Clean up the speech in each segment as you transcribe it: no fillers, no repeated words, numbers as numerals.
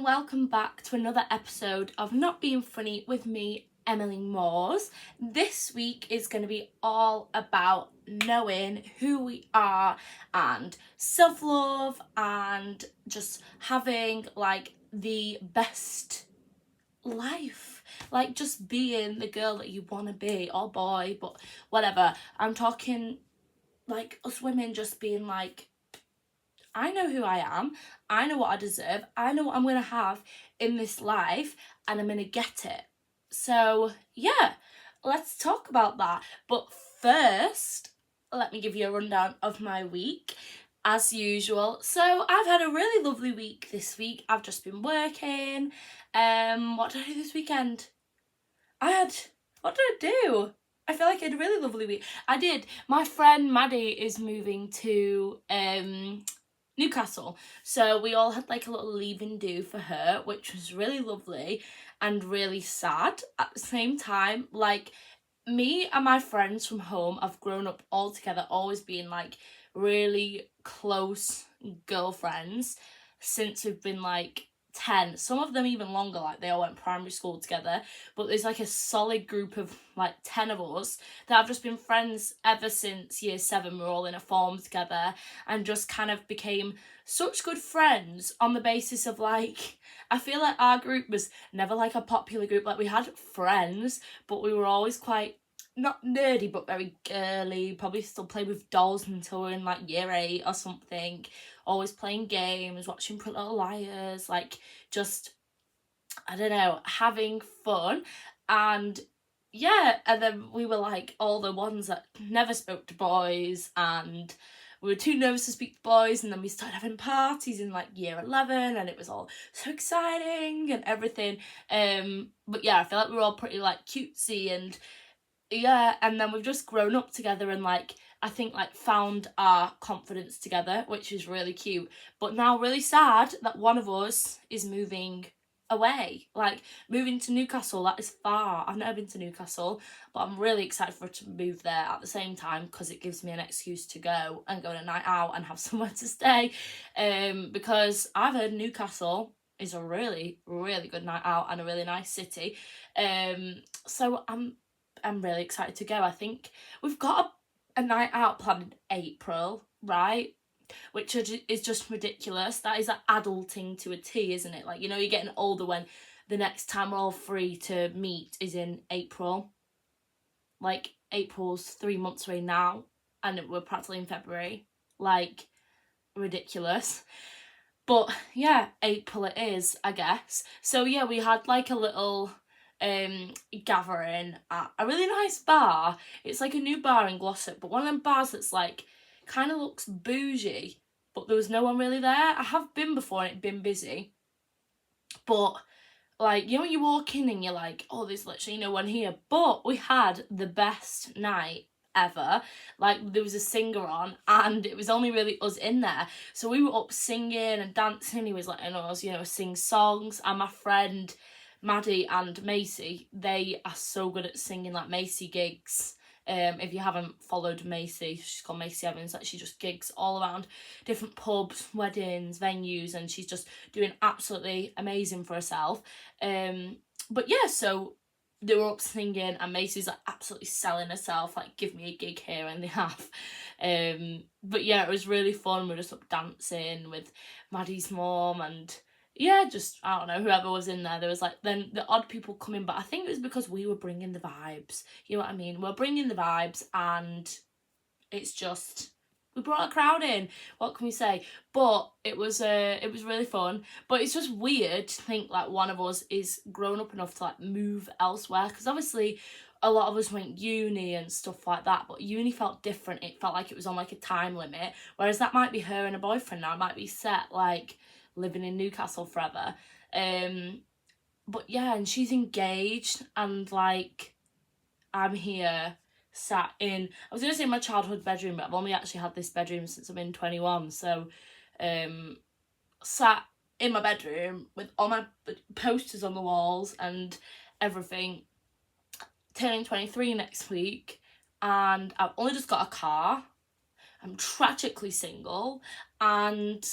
and welcome back to another episode of Not Being Funny with me, Emily Moores. This week is going to be all about knowing who we are and self-love and just having like the best life, like just being the girl that you want to be, or boy, but whatever. I'm talking like us women just being like, I know who I am, I know what I deserve, I know what I'm going to have in this life, and I'm going to get it. So, yeah, let's talk about that. But first, let me give you a rundown of my week, as usual. So, I've had a really lovely week this week. I've just been working. What did I do this weekend? What did I do? I feel like I had a really lovely week. I did. My friend Maddie is moving to Newcastle, so we all had like a little leaving do for her, which was really lovely and really sad at the same time. Like, me and my friends from home have grown up all together, always being like really close girlfriends since we've been like 10, some of them even longer, like they all went primary school together. But there's like a solid group of like 10 of us that have just been friends ever since year 7. We're all in a form together and just kind of became such good friends on the basis of like, I feel like our group was never like a popular group. Like, we had friends, but we were always quite not nerdy but very girly, probably still play with dolls until we're in like year 8 or something, always playing games, watching Pretty Little Liars, like just, I don't know, having fun. And yeah, and then we were like all the ones that never spoke to boys, and we were too nervous to speak to boys, and then we started having parties in like year 11, and it was all so exciting and everything. But yeah, I feel like we were all pretty like cutesy, and yeah, and then we've just grown up together and like, I think like found our confidence together, which is really cute. But now really sad that one of us is moving away, like moving to Newcastle. That is far. I've never been to Newcastle, but I'm really excited for her to move there at the same time, because it gives me an excuse to go and go on a night out and have somewhere to stay. Because I've heard Newcastle is a really, really good night out and a really nice city. So I'm really excited to go. I think we've got a night out planned in April, right? Which is just ridiculous. That is like adulting to a T, isn't it? Like, you know, you're getting older when the next time we're all free to meet is in April. Like, April's 3 months away now, and we're practically in February. Like, ridiculous. But yeah, April it is, I guess. So yeah, we had like a little gathering at a really nice bar. It's like a new bar in Glossop, but one of them bars that's like kind of looks bougie, but there was no one really there. I have been before and it'd been busy, but like, you know, when you walk in and you're like, oh, there's literally no one here. But we had the best night ever. Like, there was a singer on and it was only really us in there, so we were up singing and dancing. He was letting us, you know, sing songs, and my friend Maddie and Macy, they are so good at singing, like Macy gigs. If you haven't followed Macy, she's called Macy Evans. Like, she just gigs all around different pubs, weddings, venues, and she's just doing absolutely amazing for herself. But yeah, so they were up singing, and Macy's like absolutely selling herself, like, give me a gig here, and they have. But yeah, it was really fun. We were just up dancing with Maddie's mom, and yeah, just, I don't know, whoever was in there. There was like then the odd people coming, but I think it was because we were bringing the vibes. You know what I mean? We're bringing the vibes, and it's just, we brought a crowd in. What can we say? But it was really fun. But it's just weird to think like one of us is grown up enough to like move elsewhere, because obviously a lot of us went uni and stuff like that, but uni felt different. It felt like it was on like a time limit, whereas that might be her and a boyfriend now. It might be set like living in Newcastle forever. But yeah, and she's engaged, and like, I'm here sat in, I was gonna say my childhood bedroom, but I've only actually had this bedroom since I've been 21. So sat in my bedroom with all my posters on the walls and everything, turning 23 next week, and I've only just got a car. I'm tragically single, and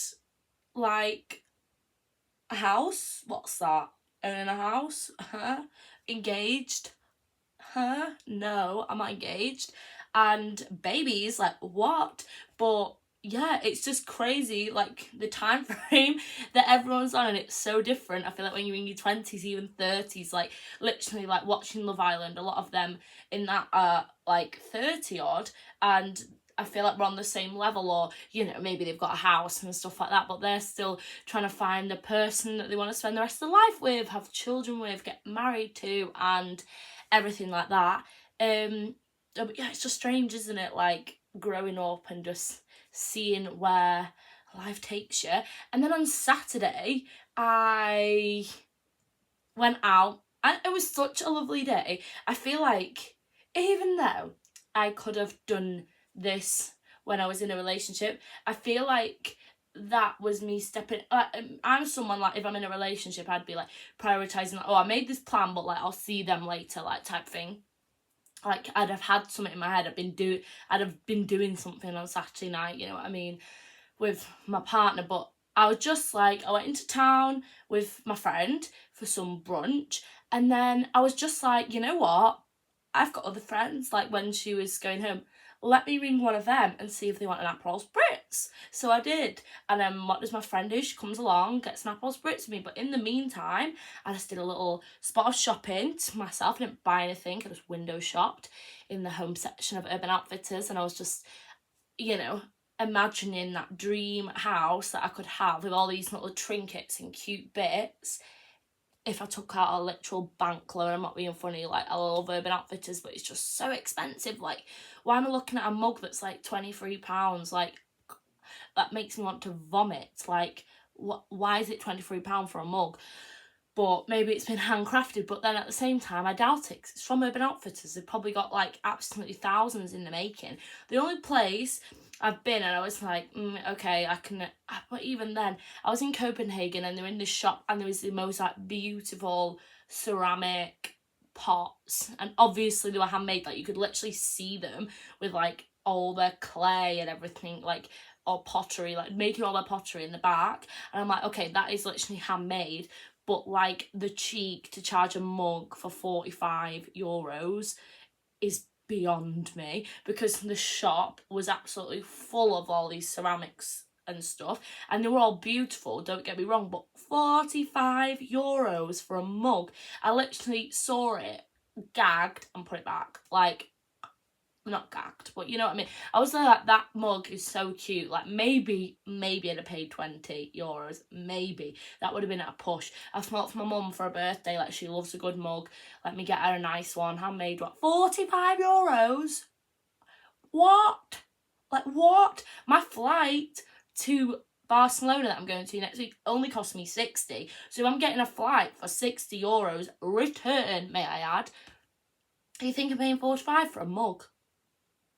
like, A house? What's that? Owning a house? Huh? Engaged? Huh? No, I'm not engaged. And babies, like, what? But yeah, it's just crazy, like, the time frame that everyone's on, and it's so different. I feel like when you're in your 20s, even 30s, like, literally, like, watching Love Island, a lot of them in that are, like, 30 odd, and I feel like we're on the same level, or, you know, maybe they've got a house and stuff like that, but they're still trying to find the person that they want to spend the rest of their life with, have children with, get married to, and everything like that. But yeah, it's just strange, isn't it? Like, growing up and just seeing where life takes you. And then on Saturday, I went out, and it was such a lovely day. I feel like, even though I could have done this when I was in a relationship, I feel like that was me stepping. I'm someone, like, if I'm in a relationship, I'd be like prioritizing, like, oh, I made this plan, but like I'll see them later, like, type thing. Like, I'd have had something in my head. I'd have been doing something on Saturday night, you know what I mean, with my partner. But I was just like, I went into town with my friend for some brunch, and then I was just like, you know what? I've got other friends. Like, when she was going home, let me ring one of them and see if they want an Aperol Spritz. So I did. And then what does my friend do? She comes along, gets an Aperol Spritz with me. But in the meantime, I just did a little spot of shopping to myself. I didn't buy anything. I just window shopped in the home section of Urban Outfitters. And I was just, you know, imagining that dream house that I could have with all these little trinkets and cute bits if I took out a literal bank loan. I'm not being funny, like, I love Urban Outfitters, but it's just so expensive. Like, why am I looking at a mug that's like £23? Like, that makes me want to vomit. Like, why is it £23 for a mug? But maybe it's been handcrafted. But then at the same time, I doubt it, 'cause it's from Urban Outfitters. They've probably got like absolutely thousands in the making. The only place I've been, and I was like, okay, I can. But even then, I was in Copenhagen, and they're in this shop, and there was the most like beautiful ceramic pots, and obviously they were handmade. Like, you could literally see them with like all their clay and everything, like, or pottery, like making all their pottery in the back. And I'm like, okay, that is literally handmade. But like, the cheek to charge a mug for €45 is beyond me, because the shop was absolutely full of all these ceramics and stuff, and they were all beautiful, don't get me wrong, but €45 for a mug. I literally saw it, gagged, and put it back. Like, not gagged, but you know what I mean. I was like, that mug is so cute. Like, maybe I'd have paid €20. Maybe that would have been at a push. I thought, for my mum for her birthday, like, she loves a good mug, let me get her a nice one, handmade. What, €45? What? Like, what? My flight to Barcelona that I'm going to next week only cost me 60. So I'm getting a flight for €60, return, may I add. Do you think I'm paying 45 for a mug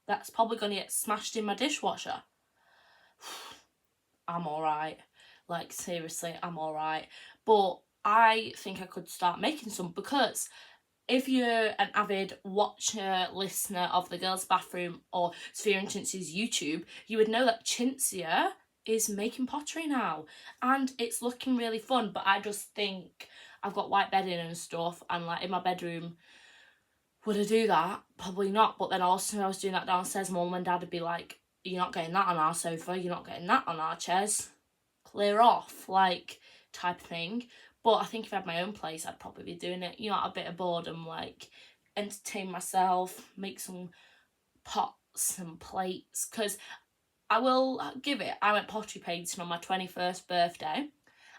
that's probably going to get smashed in my dishwasher? I'm alright. Like, seriously, I'm alright. But I think I could start making some, because if you're an avid watcher, listener of The Girls Bathroom or Sphere and Chintzie's YouTube, you would know that Chintzia is making pottery now, and it's looking really fun. But I just think I've got white bedding and stuff, and like, in my bedroom, would I do that? Probably not. But then also, I was doing that downstairs, Mum and Dad would be like, you're not getting that on our sofa, you're not getting that on our chairs, clear off, like, type of thing. But I think if I had my own place, I'd probably be doing it, you know, a bit of boredom, like, entertain myself, make some pots and plates. Because I will give it, I went pottery painting on my 21st birthday.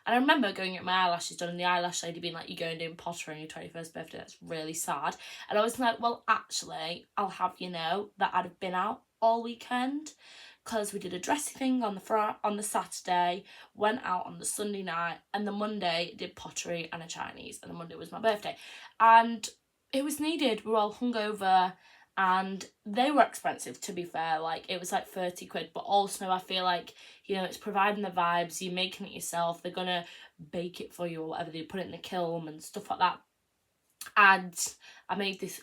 And I remember going at my eyelashes done, and the eyelash lady being like, you're going doing pottery on your 21st birthday, that's really sad. And I was like, well, actually, I'll have you know that I'd have been out all weekend, because we did a dressy thing on the Saturday, went out on the Sunday night, and the Monday did pottery and a Chinese, and the Monday was my birthday. And it was needed. We were all hungover, and they were expensive, to be fair. Like, it was like 30 quid, but also I feel like, you know, it's providing the vibes, you're making it yourself, they're gonna bake it for you or whatever, they put it in the kiln and stuff like that. And I made this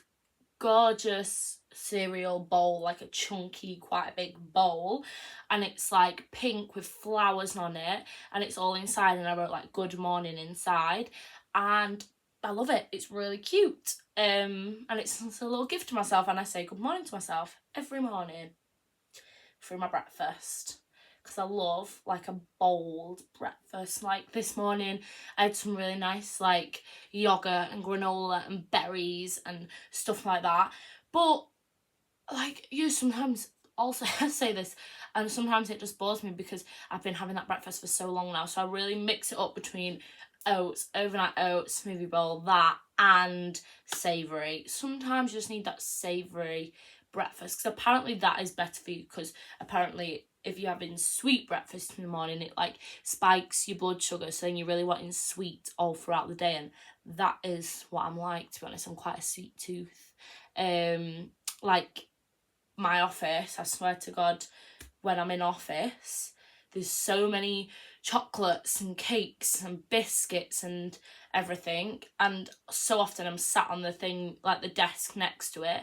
gorgeous cereal bowl, like a chunky, quite a big bowl, and it's like pink with flowers on it, and it's all inside, and I wrote like good morning inside, and I love it. It's really cute. And it's a little gift to myself, and I say good morning to myself every morning through my breakfast, because I love like a bold breakfast. Like this morning I had some really nice like yogurt and granola and berries and stuff like that. But like you sometimes also say this, and sometimes it just bores me because I've been having that breakfast for so long now, so I really mix it up between oats, overnight oats, smoothie bowl, that, and savoury. Sometimes you just need that savoury breakfast, because apparently that is better for you, because apparently if you're having sweet breakfast in the morning, it like spikes your blood sugar, so then you're really wanting sweet all throughout the day, and that is what I'm like, to be honest. I'm quite a sweet tooth. Like my office, I swear to God, when I'm in office, there's so many chocolates and cakes and biscuits and everything, and so often I'm sat on the thing, like the desk next to it.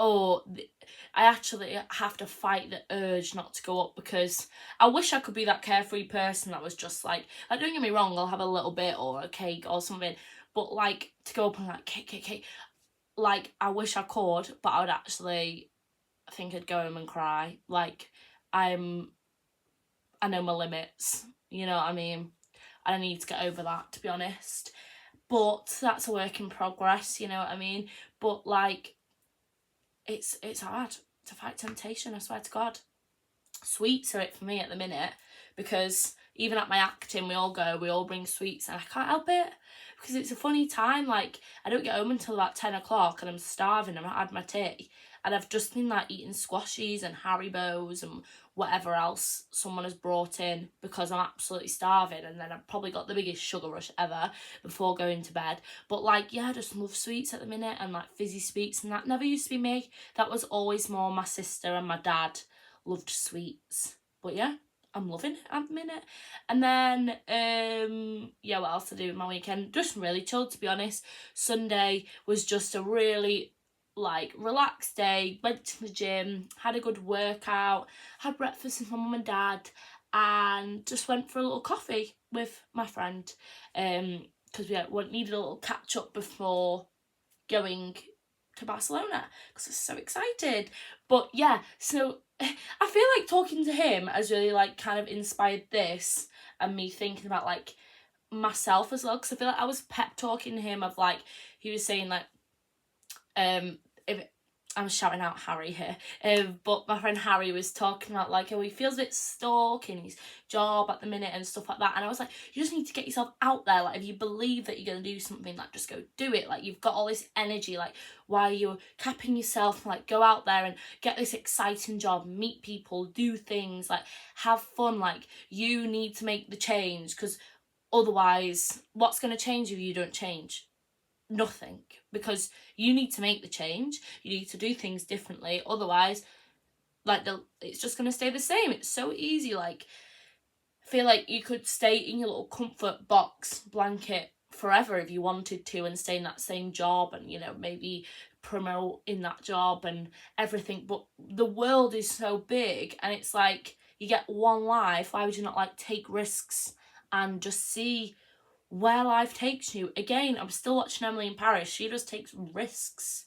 I actually have to fight the urge not to go up, because I wish I could be that carefree person that was just like don't get me wrong, I'll have a little bit or a cake or something, but like to go up and like cake, like I wish I could, but I would actually, I think I'd go home and cry. Like I know my limits, you know what I mean? I need to get over that, to be honest. But that's a work in progress, you know what I mean? But like it's hard to fight temptation, I swear to God. Sweets are it for me at the minute, because even at my acting we all bring sweets, and I can't help it, because it's a funny time. Like I don't get home until about 10 o'clock and I'm starving, I've not had my tea, and I've just been like eating squashies and Haribos and whatever else someone has brought in, because I'm absolutely starving, and then I've probably got the biggest sugar rush ever before going to bed. But like, yeah, I just love sweets at the minute, and like fizzy sweets, and that never used to be me. That was always more my sister and my dad loved sweets. But yeah, I'm loving it at the minute. And then yeah, what else to do with my weekend? Just really chilled, to be honest. Sunday was just a really like relaxed day. Went to the gym, had a good workout, had breakfast with my mum and dad, and just went for a little coffee with my friend, because we needed a little catch up before going to Barcelona, because I was so excited. But yeah, so I feel like talking to him has really like kind of inspired this, and me thinking about like myself as well, because I feel like I was pep talking to him of like, he was saying like if I'm shouting out Harry here, but my friend Harry was talking about like how he feels a bit stuck in his job at the minute and stuff like that, and I was like, you just need to get yourself out there. Like if you believe that you're going to do something, like just go do it. Like you've got all this energy, like why you're capping yourself, like go out there and get this exciting job, meet people, do things, like have fun. Like you need to make the change, because otherwise what's going to change if you don't change? Nothing, because you need to make the change, you need to do things differently, otherwise like it's just going to stay the same. It's so easy. Like I feel like you could stay in your little comfort box blanket forever if you wanted to, and stay in that same job, and you know, maybe promote in that job and everything, but the world is so big, and it's like you get one life. Why would you not like take risks and just see where life takes you? Again, I'm still watching Emily in Paris. She just takes risks.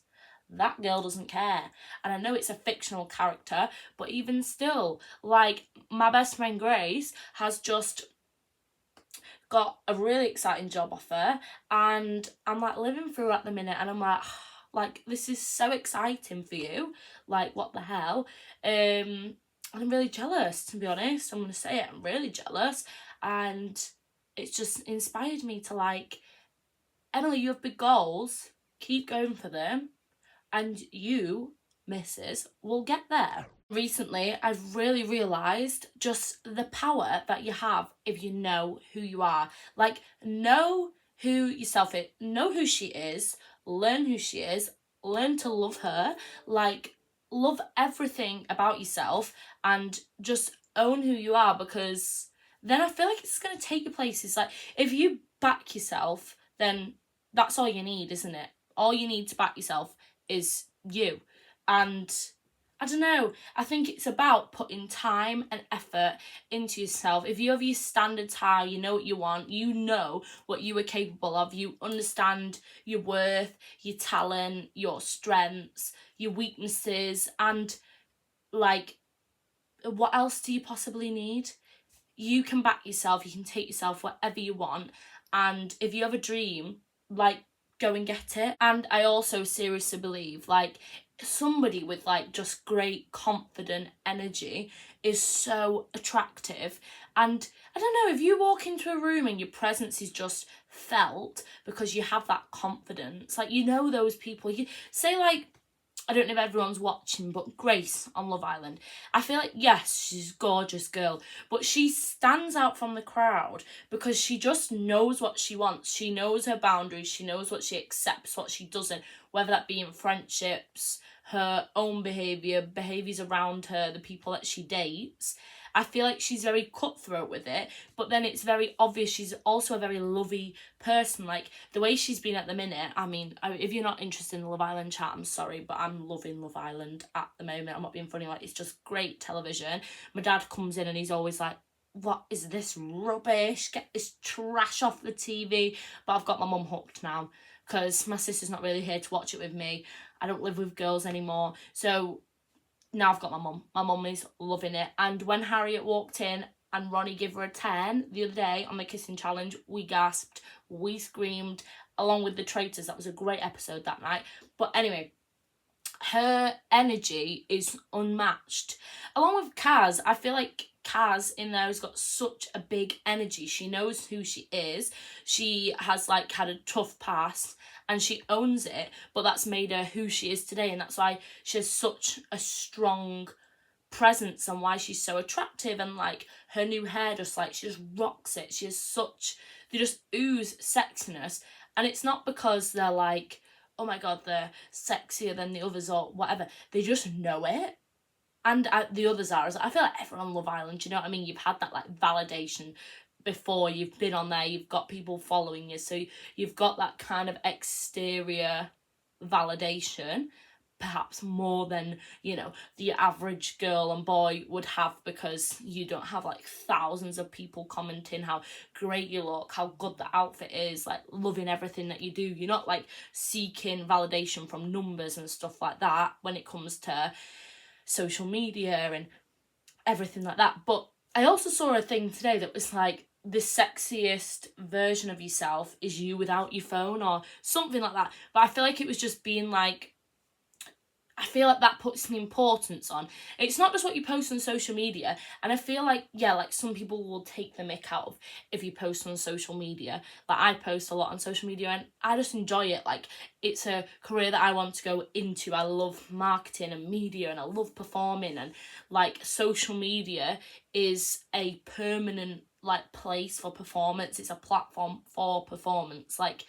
That girl doesn't care. And I know it's a fictional character, but even still, like my best friend Grace has just got a really exciting job offer, and I'm like living through at the minute, and I'm like this is so exciting for you. Like what the hell? I'm really jealous, to be honest. I'm gonna say it. I'm really jealous, and it's just inspired me to like, Emily, you have big goals, keep going for them, and you, missus, will get there. Recently, I've really realised just the power that you have if you know who you are. Like, know who yourself is, know who she is, learn who she is, learn to love her, like, love everything about yourself, and just own who you are, because then I feel like it's going to take you places. Like, if you back yourself, then that's all you need, isn't it? All you need to back yourself is you. And I don't know, I think it's about putting time and effort into yourself. If you have your standards high, you know what you want, you know what you are capable of, you understand your worth, your talent, your strengths, your weaknesses, and like, what else do you possibly need? You can back yourself, you can take yourself wherever you want, and if you have a dream, like, go and get it. And I also seriously believe, like, somebody with like just great confident energy is so attractive. And I don't know, if you walk into a room and your presence is just felt because you have that confidence, like, you know, those people, you say, like, I don't know if everyone's watching, but Grace on Love Island. I feel like, yes, she's a gorgeous girl, but she stands out from the crowd because she just knows what she wants. She knows her boundaries. She knows what she accepts, what she doesn't, whether that be in friendships, her own behaviours around her, the people that she dates. I feel like she's very cutthroat with it, but then it's very obvious she's also a very lovey person. Like, the way she's been at the minute, I mean, if you're not interested in the Love Island chat, I'm sorry, but I'm loving Love Island at the moment. I'm not being funny, like, it's just great television. My dad comes in and he's always like, what is this rubbish? Get this trash off the TV. But I've got my mum hooked now because my sister's not really here to watch it with me. I don't live with girls anymore. So now I've got my mum. My mum is loving it. And when Harriet walked in and Ronnie gave her a 10 the other day on the kissing challenge, we gasped, we screamed, along with the traitors. That was a great episode that night. But anyway, her energy is unmatched. Along with Kaz, I feel like Kaz in there has got such a big energy. She knows who she is. She has like had a tough past and she owns it, but that's made her who she is today, and that's why she has such a strong presence and why she's so attractive. And like, her new hair, just like, she just rocks it. She has such, they just ooze sexiness. And it's not because they're like, oh my god, they're sexier than the others or whatever. They just know it. And the others are. I feel like everyone on Love Island, you know what I mean? You've had that like validation before you've been on there. You've got people following you. So you've got that kind of exterior validation, perhaps more than, you know, the average girl and boy would have, because you don't have like thousands of people commenting how great you look, how good the outfit is, like loving everything that you do. You're not like seeking validation from numbers and stuff like that when it comes to social media and everything like that. But I also saw a thing today that was like, the sexiest version of yourself is you without your phone or something like that. But I feel like it was just being like, I feel like that puts the importance on. It's not just what you post on social media. And I feel like, yeah, like some people will take the mick out of if you post on social media. Like, I post a lot on social media and I just enjoy it. Like, it's a career that I want to go into. I love marketing and media and I love performing. And like, social media is a permanent like place for performance. It's a platform for performance. Like,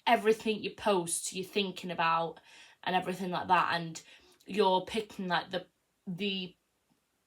everything you post, you're thinking about and everything like that, and you're picking like the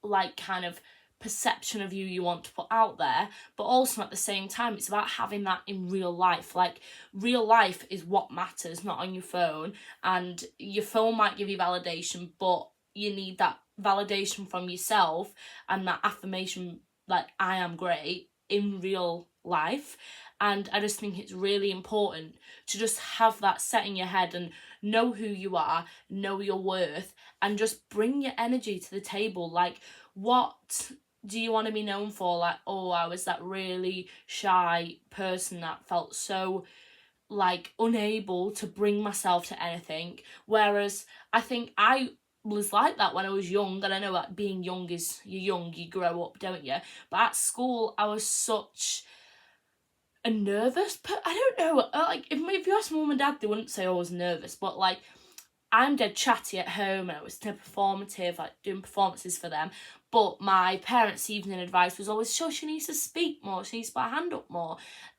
like kind of perception of you want to put out there. But also at the same time, it's about having that in real life. Like, real life is what matters, not on your phone. And your phone might give you validation, but you need that validation from yourself and that affirmation, like, I am great, in real life. And I just think it's really important to just have that set in your head and know who you are, know your worth, and just bring your energy to the table. Like, what do you want to be known for? Like, oh, I was that really shy person that felt so like unable to bring myself to anything. Whereas I think I was like that when I was young, and I know that being young is, you're young, you grow up, don't you? But at school, I was such a nervous, but I don't know, like, if you ask mum and dad, they wouldn't say I was nervous, but like, I'm dead chatty at home and I was dead performative, like doing performances for them. But my parents' evening advice was always, sure, she needs to speak more, she needs to put her hand up more,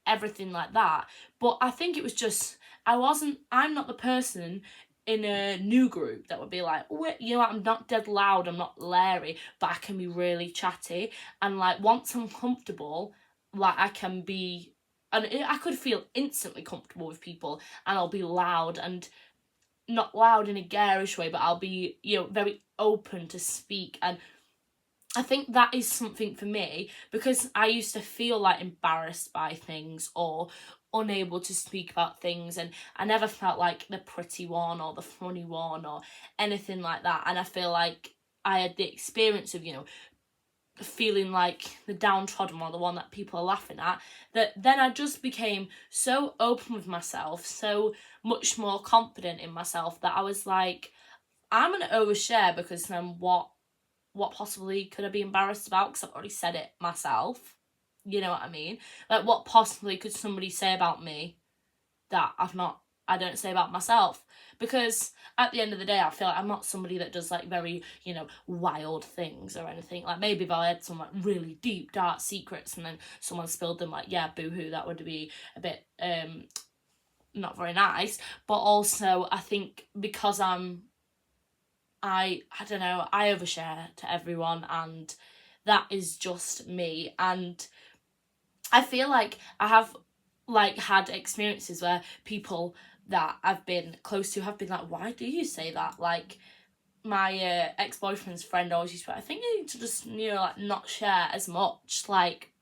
everything like that. But I think it was just, I'm not the person in a new group that would be like, oh, you know what, I'm not dead loud, I'm not Larry, but I can be really chatty. And like, once I'm comfortable, like, I can be, and I could feel instantly comfortable with people and I'll be loud. And not loud in a garish way, but I'll be, very open to speak. And I think that is something for me, because I used to feel like embarrassed by things or unable to speak about things, and I never felt like the pretty one or the funny one or anything like that. And I feel like I had the experience of, feeling like the downtrodden or the one that people are laughing at, that then I just became so open with myself, so much more confident in myself, that I was like, I'm going to overshare, because then what possibly could I be embarrassed about, because I've already said it myself. You know what I mean? Like, what possibly could somebody say about me that I don't say about myself? Because at the end of the day, I feel like I'm not somebody that does like very, wild things or anything. Like, maybe if I had some like really deep, dark secrets and then someone spilled them, like, yeah, boo-hoo, that would be a bit not very nice. But also, I think because I don't know, I overshare to everyone, and that is just me. And I feel like I have like had experiences where people that I've been close to have been like, why do you say that? Like, my ex-boyfriend's friend always used to be like, I think you need to just, like, not share as much, like,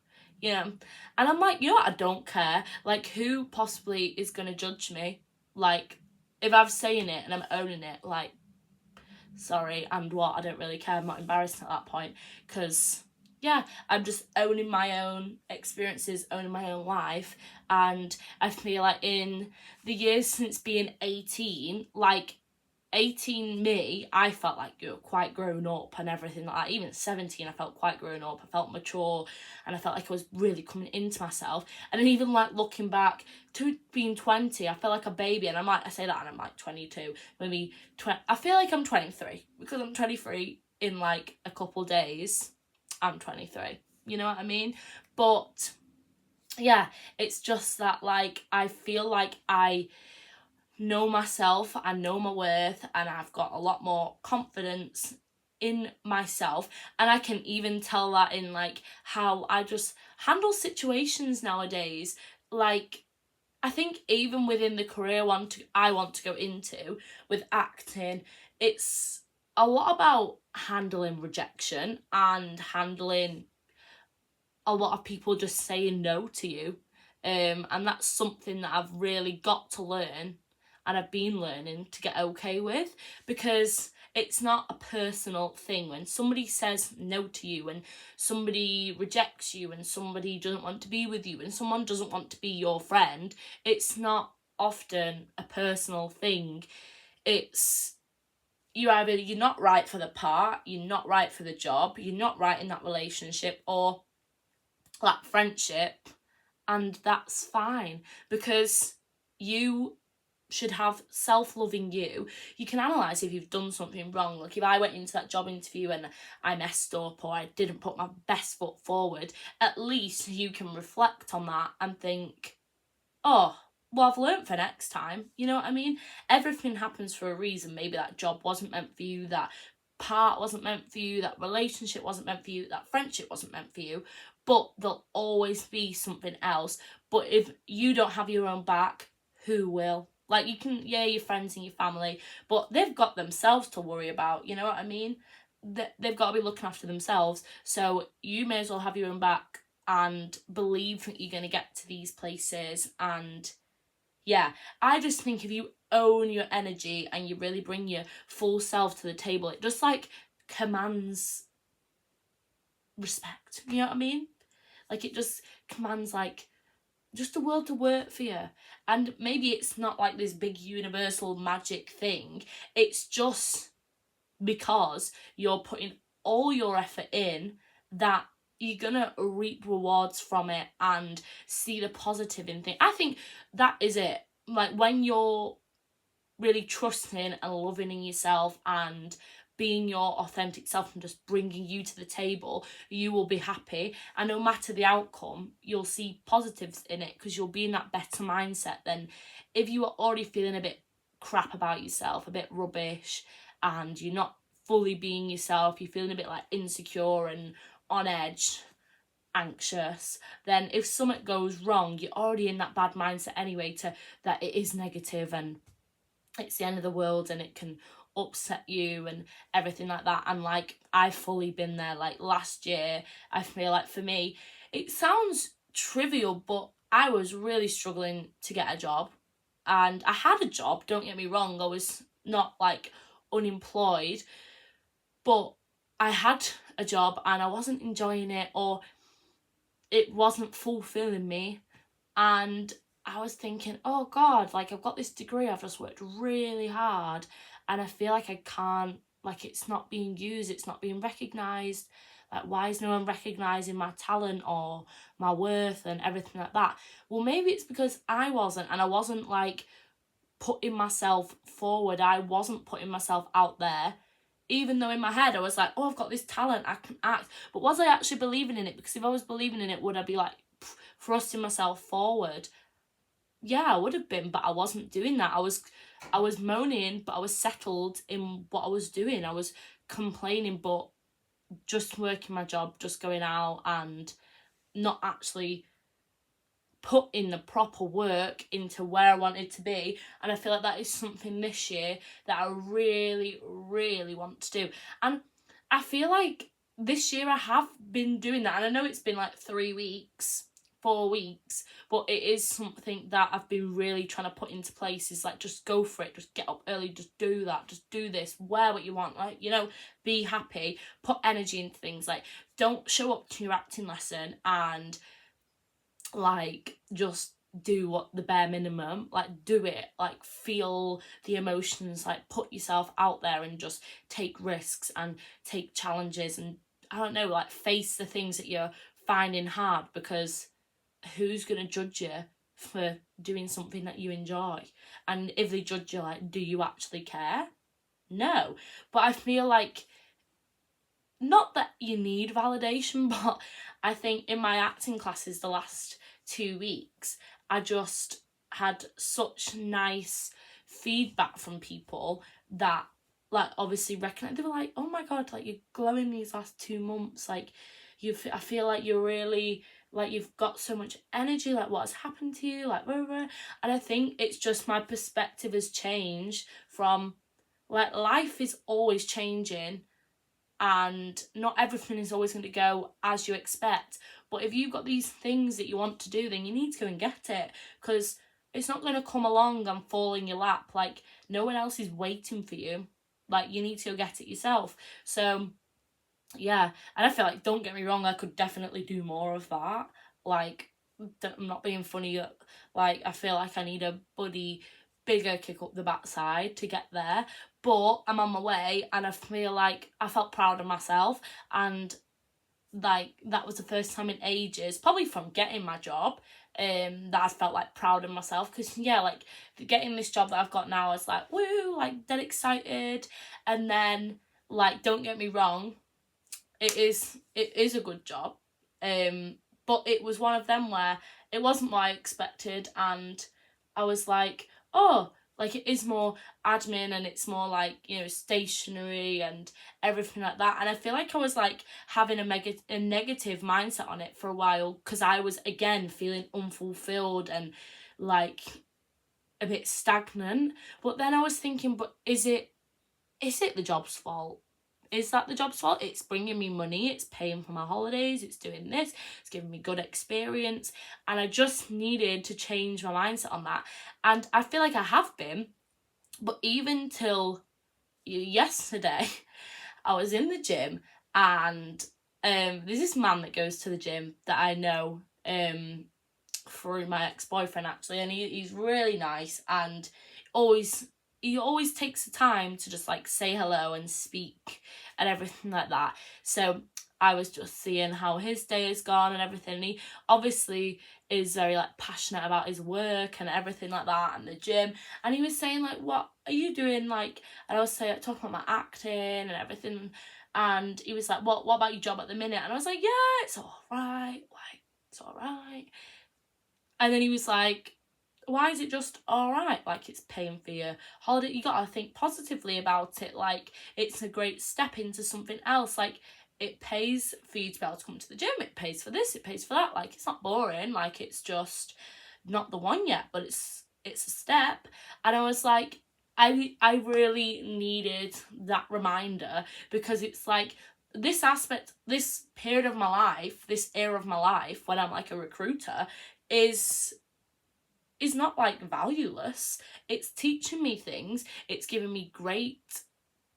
and I'm like, I don't care. Like, who possibly is going to judge me? Like, if I'm saying it and I'm owning it, like, sorry, and what? I don't really care. I'm not embarrassed at that point, because yeah, I'm just owning my own experiences, owning my own life. And I feel like in the years since being 18, like 18 me, I felt like quite grown up and everything like that. Even 17, I felt quite grown up. I felt mature, and I felt like I was really coming into myself. And then even like looking back to being 20, I felt like a baby. And I say that, and I'm like 22, maybe 20. I feel like I'm 23, because I'm 23 in like a couple days. I'm 23. You know what I mean? But yeah, it's just that, like, I feel like I know myself, I know my worth, and I've got a lot more confidence in myself. And I can even tell that in like how I just handle situations nowadays. Like, I think even within the career I want to go into with acting, it's a lot about handling rejection and handling a lot of people just saying no to you. And that's something that I've really got to learn, and I've been learning to get okay with, because it's not a personal thing. When somebody says no to you, and somebody rejects you, and somebody doesn't want to be with you, and someone doesn't want to be your friend, it's not often a personal thing. It's you're not right for the part, you're not right for the job, you're not right in that relationship or that friendship, and that's fine, because you should have self-loving you. You can analyse if you've done something wrong. Like, if I went into that job interview and I messed up, or I didn't put my best foot forward, at least you can reflect on that and think, oh, well, I've learnt for next time. You know what I mean? Everything happens for a reason. Maybe that job wasn't meant for you, that part wasn't meant for you, that relationship wasn't meant for you, that friendship wasn't meant for you, but there'll always be something else. But if you don't have your own back, who will? Like, you can, yeah, your friends and your family, but they've got themselves to worry about, you know what I mean? They've got to be looking after themselves, so you may as well have your own back and believe that you're going to get to these places. And yeah, I just think if you own your energy and you really bring your full self to the table, it just like commands respect. You know what I mean? Like, it just commands like just the world to work for you. And maybe it's not like this big universal magic thing. It's just because you're putting all your effort in that you're gonna reap rewards from it and see the positive in things. I think that is it. Like, when you're really trusting and loving in yourself and being your authentic self and just bringing you to the table, you will be happy. And no matter the outcome, you'll see positives in it, because you'll be in that better mindset than if you are already feeling a bit crap about yourself, a bit rubbish, and you're not fully being yourself, you're feeling a bit like insecure and on edge, anxious. Then if something goes wrong, you're already in that bad mindset anyway, to that it is negative, and it's the end of the world and it can upset you and everything like that. And like, I've fully been there. Like last year, I feel like for me, it sounds trivial, but I was really struggling to get a job. And I had a job, don't get me wrong, I was not like unemployed, but I had a job and I wasn't enjoying it, or it wasn't fulfilling me. And I was thinking, oh God, like I've got this degree, I've just worked really hard, and I feel like I can't, like it's not being used, it's not being recognised. Like, why is no one recognising my talent or my worth and everything like that? Well, maybe it's because I wasn't, and I wasn't like putting myself forward. I wasn't putting myself out there. Even though in my head I was like, oh, I've got this talent, I can act. But was I actually believing in it? Because if I was believing in it, would I be like thrusting myself forward? Yeah, I would have been, but I wasn't doing that. I was moaning, but I was settled in what I was doing. I was complaining, but just working my job, just going out and not actually put in the proper work into where I wanted to be. And I feel like that is something this year that I really, really want to do. And I feel like this year I have been doing that. And I know it's been like 3 weeks, 4 weeks, but it is something that I've been really trying to put into place, is like, just go for it, just get up early, just do that, just do this, wear what you want, like, you know, be happy, put energy into things. Like, don't show up to your acting lesson and like just do what the bare minimum, like do it, like feel the emotions, like put yourself out there and just take risks and take challenges, and I don't know, like face the things that you're finding hard, because who's going to judge you for doing something that you enjoy? And if they judge you, like, do you actually care? No. But I feel like, not that you need validation, but I think in my acting classes the last 2 weeks, I just had such nice feedback from people that, like, obviously recognize. They were like, oh my God, like, you're glowing these last 2 months, like, I feel like you're really, like, you've got so much energy, like, what has happened to you, like, blah, blah, blah. And I think it's just my perspective has changed from, like, life is always changing, and not everything is always going to go as you expect. But if you've got these things that you want to do, then you need to go and get it, because it's not going to come along and fall in your lap. Like, no one else is waiting for you. Like, you need to go get it yourself. So yeah, and I feel like, don't get me wrong, I could definitely do more of that. Like, I'm not being funny, like, I feel like I need a bloody bigger kick up the backside to get there, but I'm on my way, and I feel like I felt proud of myself, and like, that was the first time in ages, probably from getting my job, that I felt like proud of myself. Because yeah, like, getting this job that I've got now is like, woo, like, dead excited. And then, like, don't get me wrong, it is a good job, but it was one of them where it wasn't what I expected, and I was like, oh, like, it is more admin, and it's more like, you know, stationery and everything like that. And I feel like I was like having a negative mindset on it for a while, because I was again feeling unfulfilled and like a bit stagnant. But then I was thinking, but is it the job's fault? Is that the job's fault? It's bringing me money, it's paying for my holidays, it's doing this, it's giving me good experience. And I just needed to change my mindset on that. And I feel like I have been, but even till yesterday, I was in the gym, and there's this man that goes to the gym that I know through my ex-boyfriend, actually, and he's really nice, and he always takes the time to just like say hello and speak and everything like that. So I was just seeing how his day has gone and everything, and he obviously is very like passionate about his work and everything like that, and the gym. And he was saying like, what are you doing, like, and I was saying, talking about my acting and everything, and he was like, what about your job at the minute? And I was like, yeah, it's all right, like, it's all right. And then he was like, why is it just all right? Like, it's paying for your holiday. You got to think positively about it. Like, it's a great step into something else. Like, it pays for you to be able to come to the gym. It pays for this. It pays for that. Like, it's not boring. Like, it's just not the one yet, but it's a step. And I was like, I really needed that reminder, because it's like this aspect, this period of my life, this era of my life when I'm like a recruiter is not like valueless. It's teaching me things. It's giving me great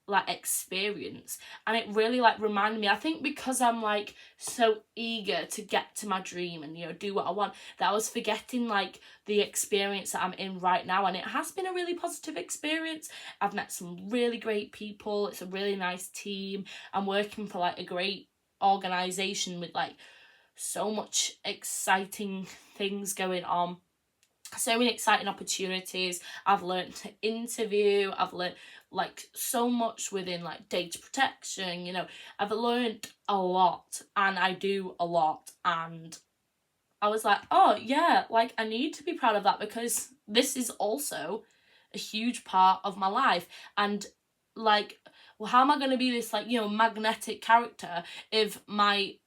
like experience, and it really like reminded me, I think because I'm like so eager to get to my dream and, you know, do what I want, that I was forgetting like the experience that I'm in right now. And it has been a really positive experience. I've met some really great people. It's a really nice team. I'm working for like a great organization with like so much exciting things going on, so many exciting opportunities. I've learned to interview. I've learned like so much within like data protection, you know. I've learned a lot, and I do a lot, and I was like, oh yeah, like I need to be proud of that, because this is also a huge part of my life. And like, well, how am I going to be this like, you know, magnetic character if a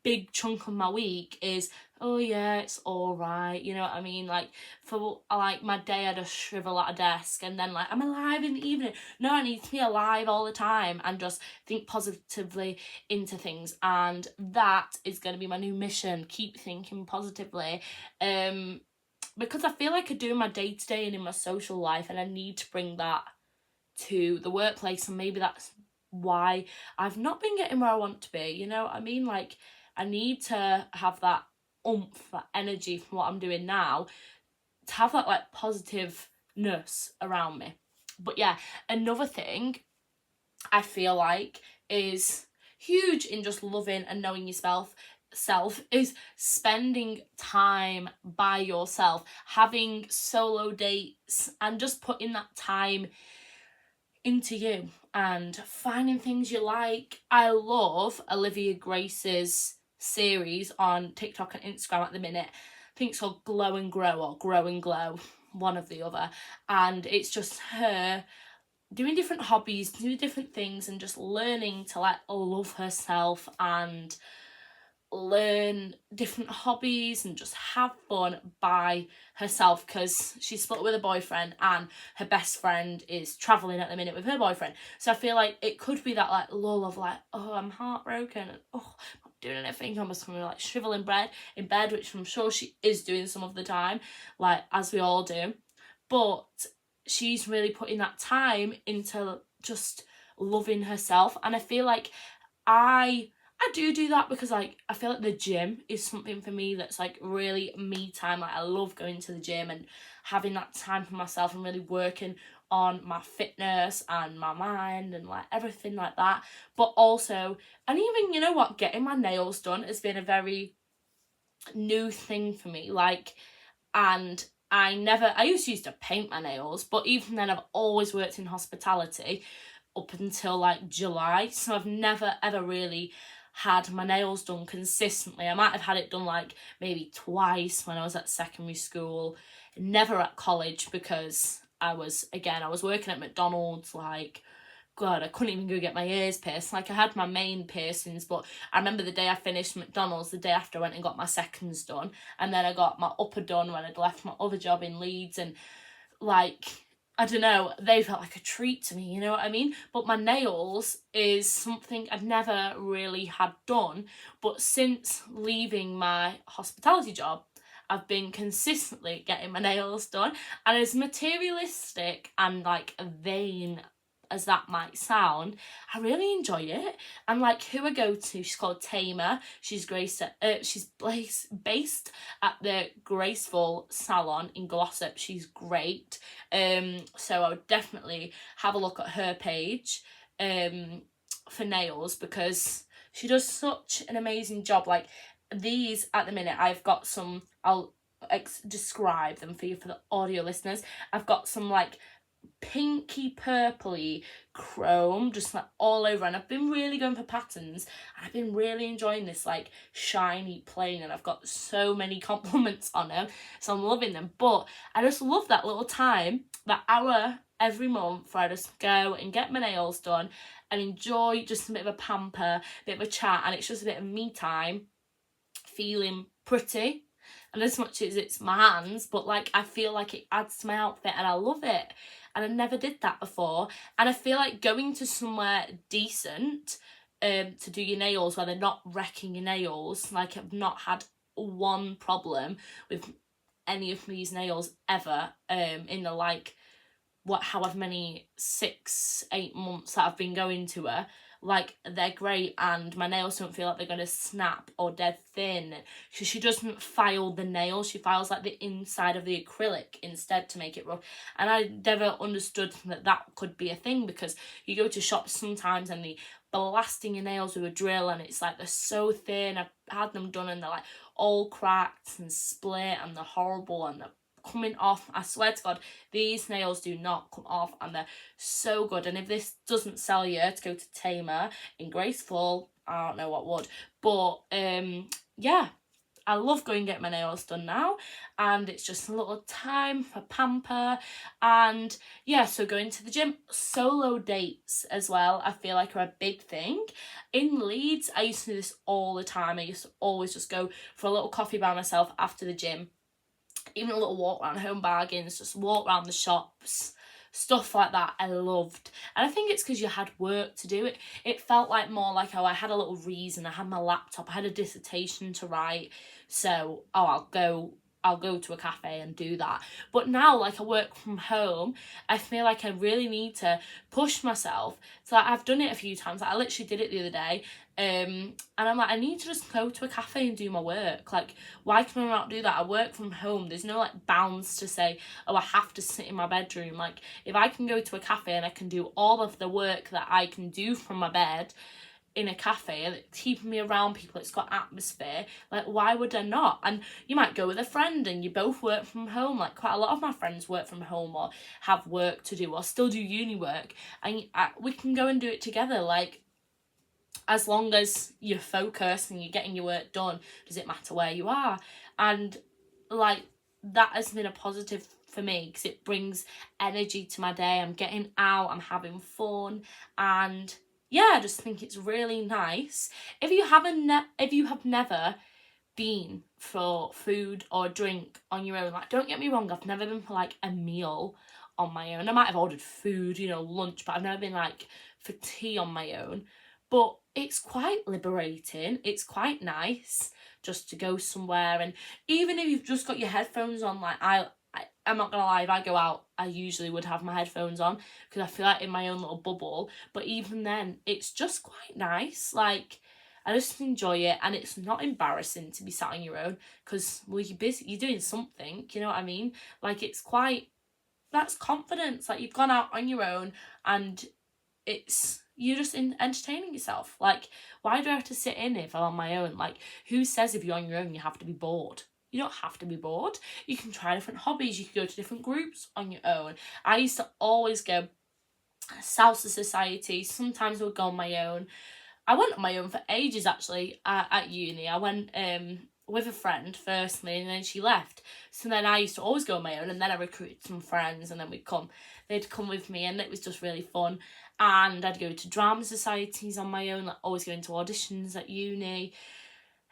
big chunk of my week is, oh yeah, it's all right, you know what I mean? Like, for like my day I just shrivel at a desk, and then like I'm alive in the evening. No, I need to be alive all the time and just think positively into things, and that is going to be my new mission. Keep thinking positively, because I feel like I do in my day-to-day and in my social life, and I need to bring that to the workplace. And maybe that's why I've not been getting where I want to be, you know what I mean? Like, I need to have that oomph, that energy from what I'm doing now, to have that like positiveness around me. But yeah, another thing I feel like is huge in just loving and knowing yourself is spending time by yourself, having solo dates, and just putting that time into you and finding things you like. I love Olivia Grace's series on TikTok and Instagram at the minute. I think it's called Glow and Grow or Grow and Glow, one of the other. And it's just her doing different hobbies, doing different things, and just learning to like love herself and learn different hobbies and just have fun by herself, because she's split with a boyfriend and her best friend is traveling at the minute with her boyfriend. So I feel like it could be that like lull of like, oh, I'm heartbroken, and oh, I'm not doing anything, I'm just gonna like shrivel in bed, which I'm sure she is doing some of the time, like as we all do. But she's really putting that time into just loving herself, and I feel like I do that, because like I feel like the gym is something for me that's like really me time. Like, I love going to the gym and having that time for myself and really working on my fitness and my mind and like everything like that. But also, and even, you know what, getting my nails done has been a very new thing for me. Like, and I used to paint my nails, but even then I've always worked in hospitality up until like July, so I've never ever really had my nails done consistently. I might have had it done like maybe twice when I was at secondary school, never at college, because I was working at McDonald's. Like, God, I couldn't even go get my ears pierced. Like, I had my main piercings, but I remember the day I finished McDonald's, the day after I went and got my seconds done, and then I got my upper done when I'd left my other job in Leeds, and like, I don't know, they felt like a treat to me, you know what I mean? But my nails is something I'd never really had done, but since leaving my hospitality job, I've been consistently getting my nails done. And as materialistic and like vain as that might sound, I really enjoy it. And like, who I go to, she's called Tamer. She's based at the Graceful Salon in Glossop. She's great. So I would definitely have a look at her page for nails, because she does such an amazing job. Like, these at the minute, I've got some, I'll describe them for you for the audio listeners. I've got some like pinky purpley chrome just like all over, and I've been really going for patterns, and I've been really enjoying this like shiny plain, and I've got so many compliments on them, so I'm loving them. But I just love that little time, that hour every month where I just go and get my nails done and enjoy just a bit of a pamper, a bit of a chat, and it's just a bit of me time, feeling pretty. And as much as it's my hands, but like I feel like it adds to my outfit, and I love it. and I never did that before. And I feel like going to somewhere decent to do your nails where they're not wrecking your nails, like I've not had one problem with any of these nails ever in the like however many 6-8 months that I've been going to her. Like, they're great, and my nails don't feel like they're going to snap or dead thin. She doesn't file the nails, she files like the inside of the acrylic instead to make it rough. And I never understood that could be a thing, because you go to shops sometimes and they blasting your nails with a drill and it's like they're so thin. I've had them done and they're like all cracked and split and they're horrible and they're coming off. I swear to God, these nails do not come off and they're so good. And if this doesn't sell you to go to Tamer in Graceful, I don't know what would. But yeah, I love going and get my nails done now, and it's just a little time for pamper. And yeah, so going to the gym. Solo dates as well, I feel like, are a big thing. In Leeds, I used to do this all the time. I used to always just go for a little coffee by myself after the gym, even a little walk around Home Bargains, just walk around the shops, stuff like that. I loved. And I think it's because you had work to do. It felt like more like, oh, I had a little reason, I had my laptop, I had a dissertation to write, so I'll go to a cafe and do that. But now, like, I work from home, I feel like I really need to push myself. So like, I've done it a few times. Like, I literally did it the other day. And I'm like, I need to just go to a cafe and do my work. Like, why can I not do that? I work from home. There's no like bounds to say, oh, I have to sit in my bedroom. Like, if I can go to a cafe and I can do all of the work that I can do from my bed in a cafe, and it's keeping me around people, it's got atmosphere, like, why would I not? And you might go with a friend and you both work from home. Like, quite a lot of my friends work from home or have work to do or still do uni work, and we can go and do it together. Like, as long as you're focused and you're getting your work done, does it matter where you are? And like, that has been a positive for me because it brings energy to my day. I'm getting out, I'm having fun, and yeah, I just think it's really nice. If you have never been for food or drink on your own, like, don't get me wrong, I've never been for like a meal on my own. I might have ordered food, lunch, but I've never been like for tea on my own. But it's quite liberating. It's quite nice just to go somewhere, and even if you've just got your headphones on, like I'm not gonna lie, if I go out, I usually would have my headphones on because I feel like in my own little bubble. But even then, it's just quite nice. Like, I just enjoy it, and it's not embarrassing to be sat on your own because, well, you're busy, you're doing something. You know what I mean? Like, that's confidence. Like, you've gone out on your own, and you're just entertaining yourself. Like, why do I have to sit in if I'm on my own? Like, who says if you're on your own you have to be bored? You don't have to be bored. You can try different hobbies. You can go to different groups on your own. I used to always go salsa society. Sometimes I would go on my own. I went on my own for ages, actually, at uni. I went with a friend firstly, and then she left. So then I used to always go on my own, and then I recruited some friends, and then they'd come with me, and it was just really fun. And I'd go to drama societies on my own, like always going to auditions at uni,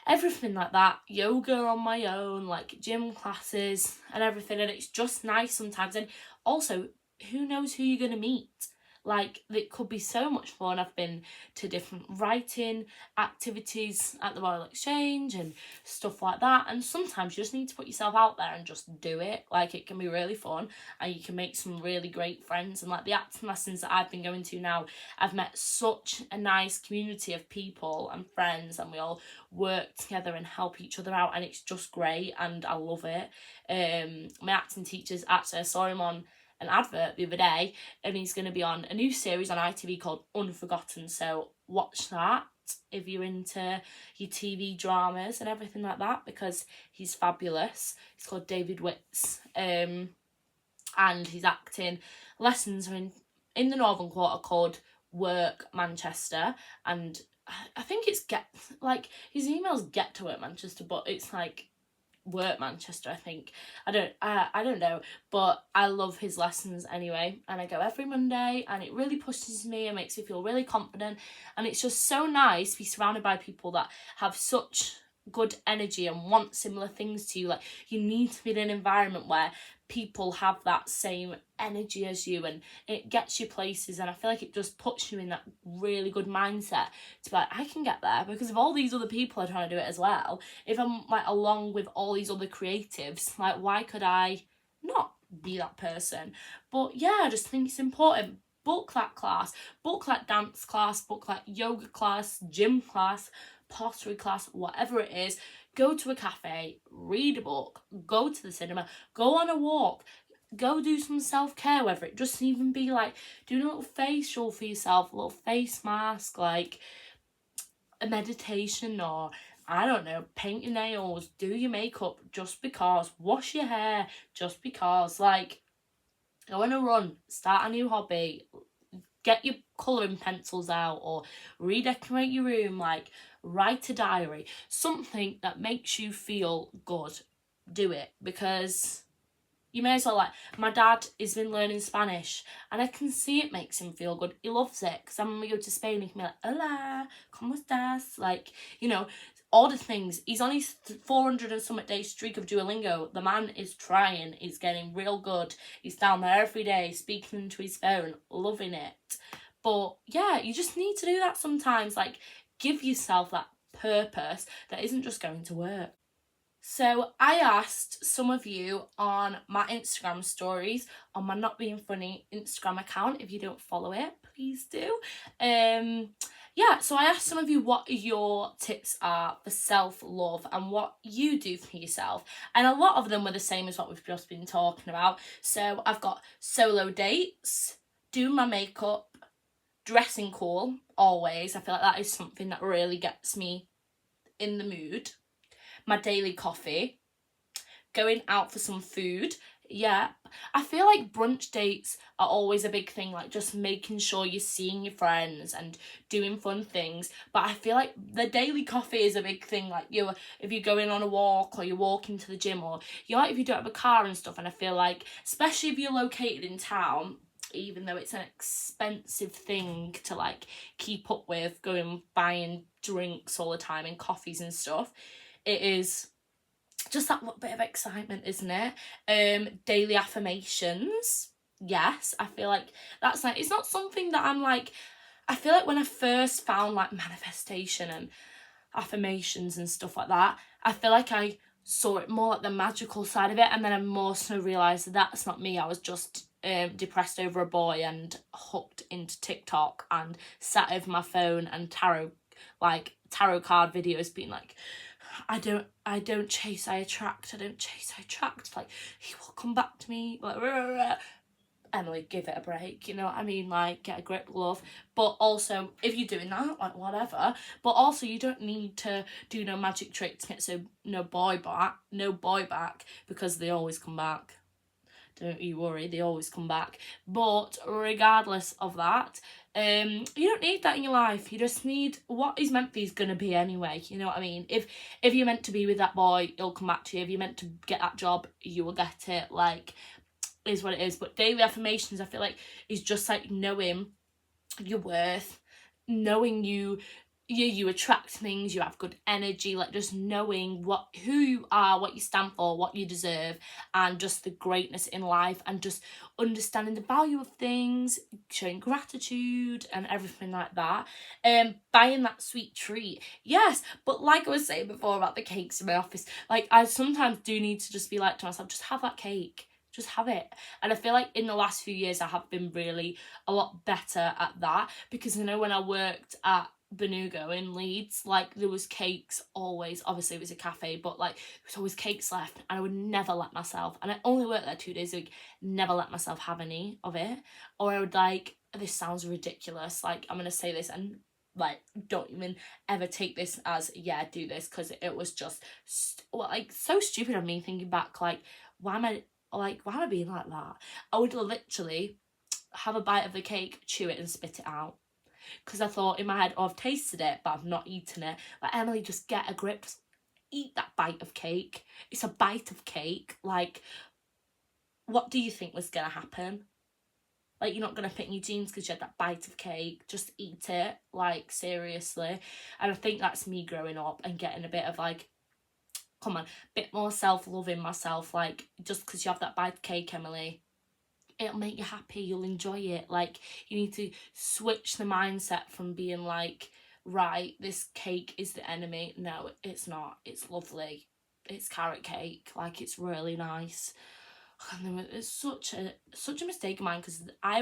everything like that. Yoga on my own, like gym classes and everything. And it's just nice sometimes. And also, who knows who you're going to meet? Like, it could be so much fun. I've been to different writing activities at the Royal Exchange and stuff like that. And sometimes you just need to put yourself out there and just do it. Like, it can be really fun and you can make some really great friends. And like the acting lessons that I've been going to now, I've met such a nice community of people and friends, and we all work together and help each other out, and it's just great and I love it. My acting teachers, actually, I saw him on an advert the other day, and he's going to be on a new series on ITV called Unforgotten, so watch that if you're into your TV dramas and everything like that, because he's fabulous. He's called David Witts, and his acting lessons are in the Northern Quarter called Work Manchester, and I think it's his emails Get to Work Manchester, but it's like Work Manchester, I think. I don't know, but I love his lessons anyway, and I go every Monday, and it really pushes me and makes me feel really confident, and it's just so nice to be surrounded by people that have such good energy and want similar things to you. Like, you need to be in an environment where people have that same energy as you, and it gets you places. And I feel like it just puts you in that really good mindset to be like, I can get there because if all these other people are trying to do it as well, if I'm like along with all these other creatives, like, why could I not be that person? But yeah, I just think it's important. Book that class, book that dance class, book that yoga class, gym class, pottery class, whatever it is. Go to a cafe, read a book, go to the cinema, go on a walk, go do some self-care, whether it just even be like doing a little facial for yourself, a little face mask, like a meditation, or I don't know, paint your nails, do your makeup just because, wash your hair just because, like, go on a run, start a new hobby, get your colouring pencils out, or redecorate your room, like, write a diary, something that makes you feel good. Do it, because you may as well. Like, my dad has been learning Spanish and I can see it makes him feel good. He loves it, because when we go to Spain he can be like, hola, ¿cómo estás? Like, you know, all the things. He's on his 400 and something day streak of Duolingo. The man is trying, he's getting real good. He's down there every day speaking into his phone, loving it. But yeah, you just need to do that sometimes. Like, give yourself that purpose that isn't just going to work. So I asked some of you on my Instagram stories, on my Not Being Funny Instagram account. If you don't follow it, please do. Yeah, so I asked some of you what your tips are for self-love and what you do for yourself. And a lot of them were the same as what we've just been talking about. So I've got solo dates, doing my makeup, dressing cool, always. I feel like that is something that really gets me in the mood. My daily coffee, going out for some food. Yeah, I feel like brunch dates are always a big thing, like just making sure you're seeing your friends and doing fun things. But I feel like the daily coffee is a big thing, like if you're going on a walk or you're walking to the gym, or if you don't have a car and stuff. And I feel like, especially if you're located in town, even though it's an expensive thing to like keep up with, going buying drinks all the time and coffees and stuff, it is just that little bit of excitement, isn't it? Daily affirmations. Yes, I feel like that's like, it's not something that I'm like, I feel like when I first found like manifestation and affirmations and stuff like that, I feel like I saw it more like the magical side of it, and then I more so realised that that's not me. I was just depressed over a boy and hooked into TikTok and sat over my phone and tarot card videos being like, I don't chase, I attract. I don't chase, I attract. Like, he will come back to me. Like, rah, rah, rah. Emily, give it a break. You know what I mean? Like, get a grip, love. But also, if you're doing that, like, whatever. But also, you don't need to do no magic trick to get no boy back, because they always come back. Don't you worry, they always come back. But regardless of that, you don't need that in your life. You just need what is meant for you is gonna be anyway. You know what I mean? If you're meant to be with that boy, he'll come back to you. If you're meant to get that job, you will get it. Like, is what it is. But daily affirmations, I feel like, is just like knowing your worth, knowing you attract things, you have good energy, like just knowing who you are, what you stand for, what you deserve, and just the greatness in life, and just understanding the value of things, showing gratitude and everything like that. Buying that sweet treat, yes, but like I was saying before about the cakes in my office, like, I sometimes do need to just be like to myself, just have that cake. Just have it. And I feel like in the last few years I have been really a lot better at that, because I know when I worked at Benugo in Leeds, like, there was cakes always. Obviously it was a cafe, but like, there was always cakes left, and I would never let myself, and I only worked there 2 days a week, never let myself have any of it. Or I would like, this sounds ridiculous, like, I'm gonna say this, and like, don't even ever take this as, yeah, do this, because it was just so stupid of me thinking back, like, why am I being like that? I would literally have a bite of the cake, chew it and spit it out, because I thought in my head, oh, I've tasted it but I've not eaten it. Like, Emily, just get a grip, just eat that bite of cake. It's a bite of cake. Like, what do you think was gonna happen? Like, you're not gonna pit in your jeans because you had that bite of cake. Just eat it, like, seriously. And I think that's me growing up and getting a bit of like come on, bit more self-love in myself. Like, just because you have that bite of cake, Emily, it'll make you happy, you'll enjoy it. Like, you need to switch the mindset from being like, right, this cake is the enemy. No, it's not. It's lovely. It's carrot cake. Like, it's really nice. And it's such a mistake of mine, because I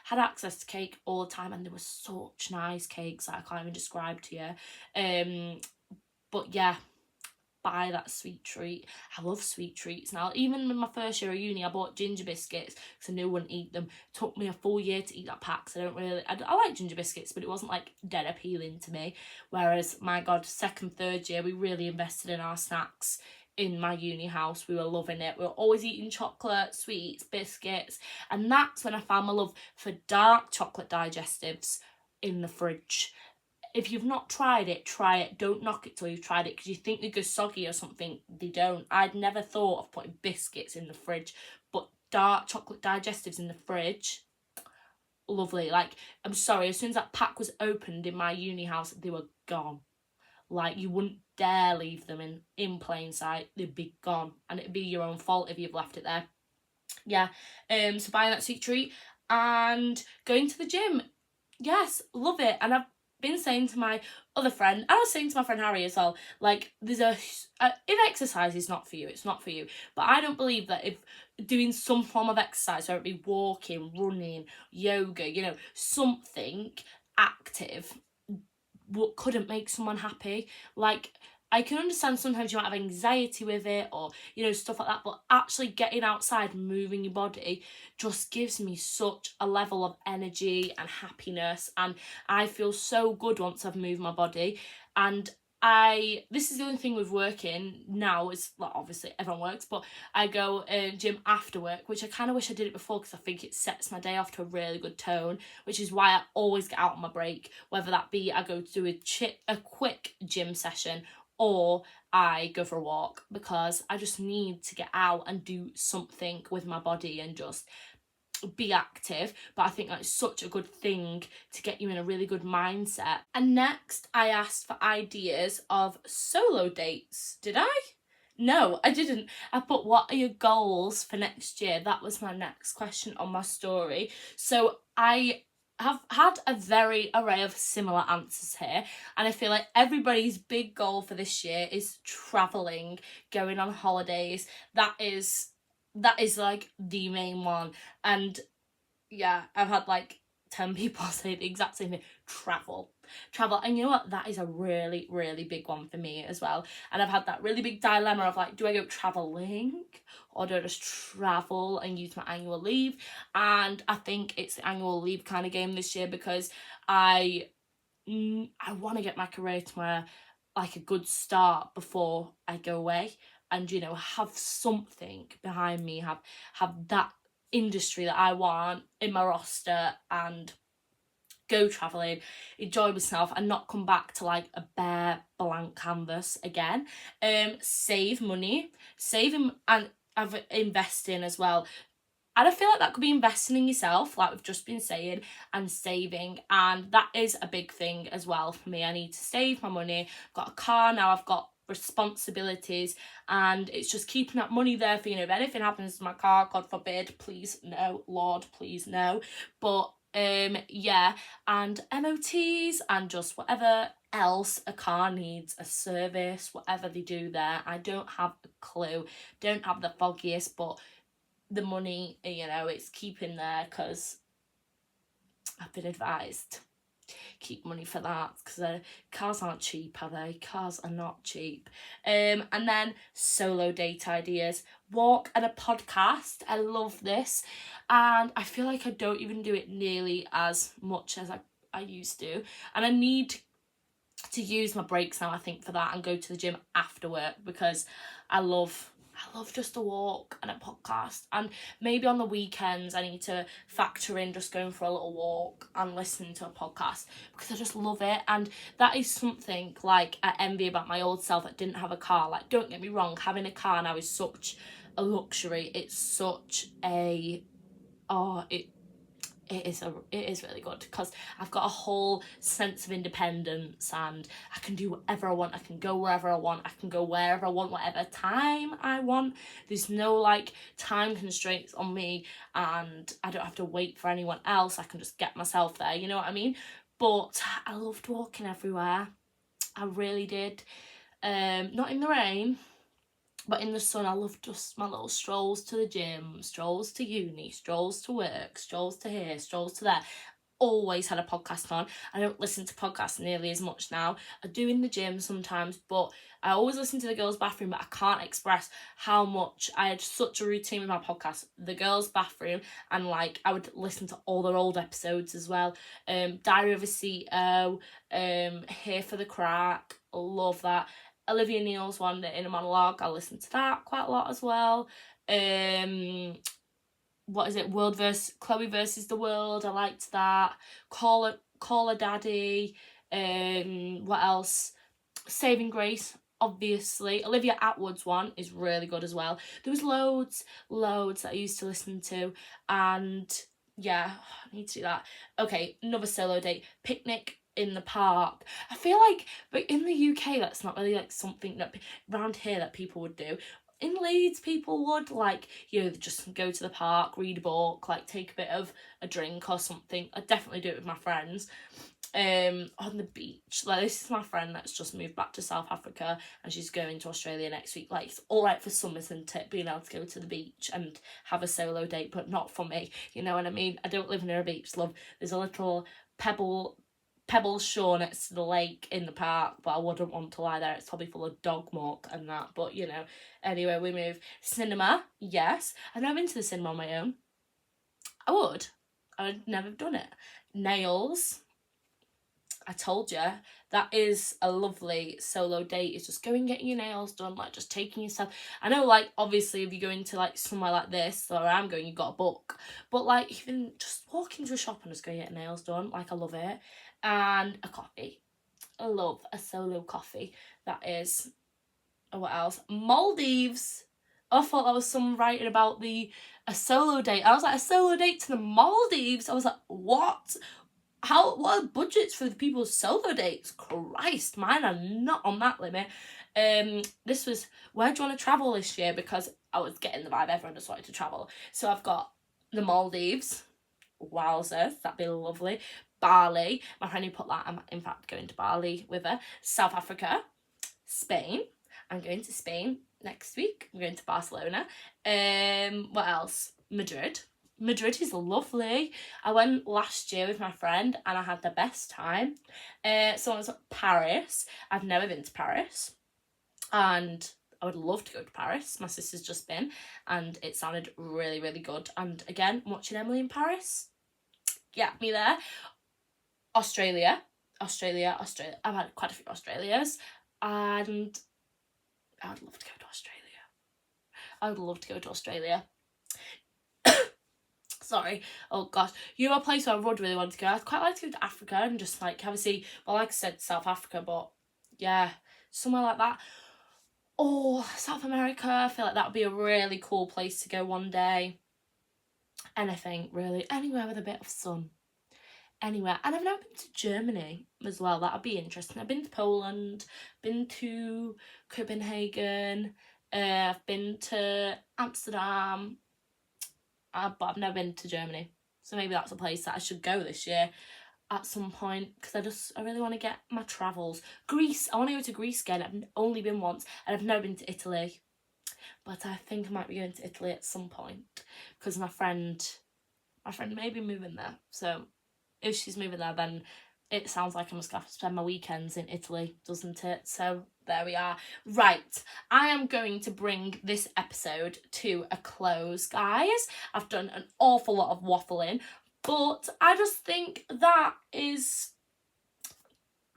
had access to cake all the time, and there were such nice cakes that I can't even describe to you. But yeah, buy that sweet treat. I love sweet treats now. Even in my first year of uni, I bought ginger biscuits because I knew I wouldn't eat them. It took me a full year to eat that pack, so I like ginger biscuits, but it wasn't like dead appealing to me. Whereas, my God, second, third year, we really invested in our snacks in my uni house. We were loving it. We were always eating chocolate, sweets, biscuits, and that's when I found my love for dark chocolate digestives in the fridge. If you've not tried it, try it. Don't knock it till you've tried it, because you think they go soggy or something. They don't. I'd never thought of putting biscuits in the fridge, but dark chocolate digestives in the fridge, lovely. Like, I'm sorry, as soon as that pack was opened in my uni house, they were gone. Like, you wouldn't dare leave them in plain sight. They'd be gone, and it'd be your own fault if you've left it there. Yeah, so buying that sweet treat and going to the gym. Yes, love it. And I've been saying to my other friend, I was saying to my friend Harry as well, like, if exercise is not for you, it's not for you. But I don't believe that if doing some form of exercise, whether it be walking, running, yoga, something active, what couldn't make someone happy. Like, I can understand sometimes you might have anxiety with it, or stuff like that, but actually getting outside, moving your body, just gives me such a level of energy and happiness, and I feel so good once I've moved my body. And this is the only thing with working now, is, like, obviously everyone works, but I go gym after work, which I kind of wish I did it before, because I think it sets my day off to a really good tone, which is why I always get out on my break, whether that be I go to do a quick gym session, or I go for a walk, because I just need to get out and do something with my body and just be active. But I think that's such a good thing to get you in a really good mindset. And next, I asked for ideas of solo dates. Did I? No, I didn't. I put, what are your goals for next year? That was my next question on my story. So I have had a very array of similar answers here, and I feel like everybody's big goal for this year is traveling, going on holidays. That is like the main one. And yeah, I've had like 10 people say the exact same thing: travel. And you know what, that is a really, really big one for me as well. And I've had that really big dilemma of, like, do I go traveling, or do I just travel and use my annual leave? And I think it's the annual leave kind of game this year, because I want to get my career to a good start before I go away, and have something behind me, have that industry that I want in my roster, and go travelling, enjoy myself, and not come back to like a bare blank canvas again. Save money, saving, and investing as well. And I feel like that could be investing in yourself, like we've just been saying, and saving. And that is a big thing as well for me. I need to save my money. I've got a car now, I've got responsibilities, and it's just keeping that money there for, if anything happens to my car, God forbid, please no, Lord, please no. But yeah, and MOTs, and just whatever else a car needs, a service, whatever they do there. I don't have a clue, don't have the foggiest, but the money, it's keeping there, because I've been advised keep money for that, because cars aren't cheap, are they? Cars are not cheap. And then solo date ideas: walk and a podcast. I love this, and I feel like I don't even do it nearly as much as I used to, and I need to use my breaks now, I think, for that, and go to the gym after work, because I love just a walk and a podcast. And maybe on the weekends I need to factor in just going for a little walk and listening to a podcast, because I just love it. And that is something like I envy about my old self that didn't have a car. Like, don't get me wrong, having a car now is such a luxury. It's such a it is really good because I've got a whole sense of independence and I can do whatever I want. I can go wherever I want. I can go wherever I want, whatever time I want. There's no like time constraints on me and I don't have to wait for anyone else. I can just get myself there, you know what I mean? But I loved walking everywhere. I really did. Not in the rain, but in the sun. I loved just my little strolls to the gym, strolls to uni, strolls to work, strolls to here, strolls to there. Always had a podcast on. I don't listen to podcasts nearly as much now. I do in the gym sometimes, but I always listen to the girls' bathroom, but I can't express how much I had such a routine with my podcast. The girls' bathroom, and like I would listen to all their old episodes as well. Diary of a CEO, Here for the Crack, love that. Olivia Neal's one, The Inner Monologue, I listen to that quite a lot as well. What is it? Chloe versus the World, I liked that. Call Her Daddy. What else? Saving Grace, obviously. Olivia Atwood's one is really good as well. There was loads that I used to listen to, and yeah, I need to do that. Okay, another solo date. Picnic in the park. I feel like, but in the UK, that's not really like something that around here that people would do. In Leeds, people would like, you know, just go to the park, read a book, like take a bit of a drink or something. I definitely do it with my friends. On the beach. Like, this is my friend that's just moved back to South Africa and she's going to Australia next week. Like, it's all right for some, isn't it, being able to go to the beach and have a solo date, but not for me, you know what I mean? I don't live near a beach, love. There's a little pebble shore next to the lake in the park, but I wouldn't want to lie there. It's probably full of dog muck and that, but you know. Anyway, we move. Cinema, yes. I've never been to the cinema on my own. I'd never done it. Nails, I told you, that is a lovely solo date. It's just going and getting your nails done, like just taking yourself. I know, like, obviously if you go into like somewhere like this or I'm going, you've got a book, but like even just walking to a shop and just going to get nails done, like I love it. And a coffee. I love a solo coffee. That is, what else? Maldives. I thought that was someone writing about a solo date. I was like, a solo date to the Maldives? I was like, what? What are budgets for the people's solo dates? Christ, mine are not on that limit. This was, where do you want to travel this year? Because I was getting the vibe everyone just wanted to travel. So I've got the Maldives. Wowzers, that'd be lovely. Bali, my friend who put that, I'm in fact going to Bali with her. South Africa, Spain. I'm going to Spain next week. I'm going to Barcelona. What else? Madrid. Madrid is lovely. I went last year with my friend and I had the best time. So I was at Paris. I've never been to Paris and I would love to go to Paris. My sister's just been and it sounded really, really good. And again, watching Emily in Paris, get me there. Australia. I've had quite a few Australias and I would love to go to Australia. Sorry. Oh gosh. You know a place where I would really want to go? I'd quite like to go to Africa and just like have a see. Well, like I said, South Africa, but yeah, somewhere like that. Or South America. I feel like that would be a really cool place to go one day. Anything, really. Anywhere with a bit of sun. Anywhere. And I've never been to Germany as well. That would be interesting. I've been to Poland, been to Copenhagen, I've been to Amsterdam, but I've never been to Germany. So maybe that's a place that I should go this year at some point because I really want to get my travels. Greece, I want to go to Greece again. I've only been once and I've never been to Italy. But I think I might be going to Italy at some point because my friend may be moving there. So if she's moving there, then it sounds like I'm just going to have to spend my weekends in Italy, doesn't it? So there we are. Right, I am going to bring this episode to a close, guys. I've done an awful lot of waffling, but I just think that is,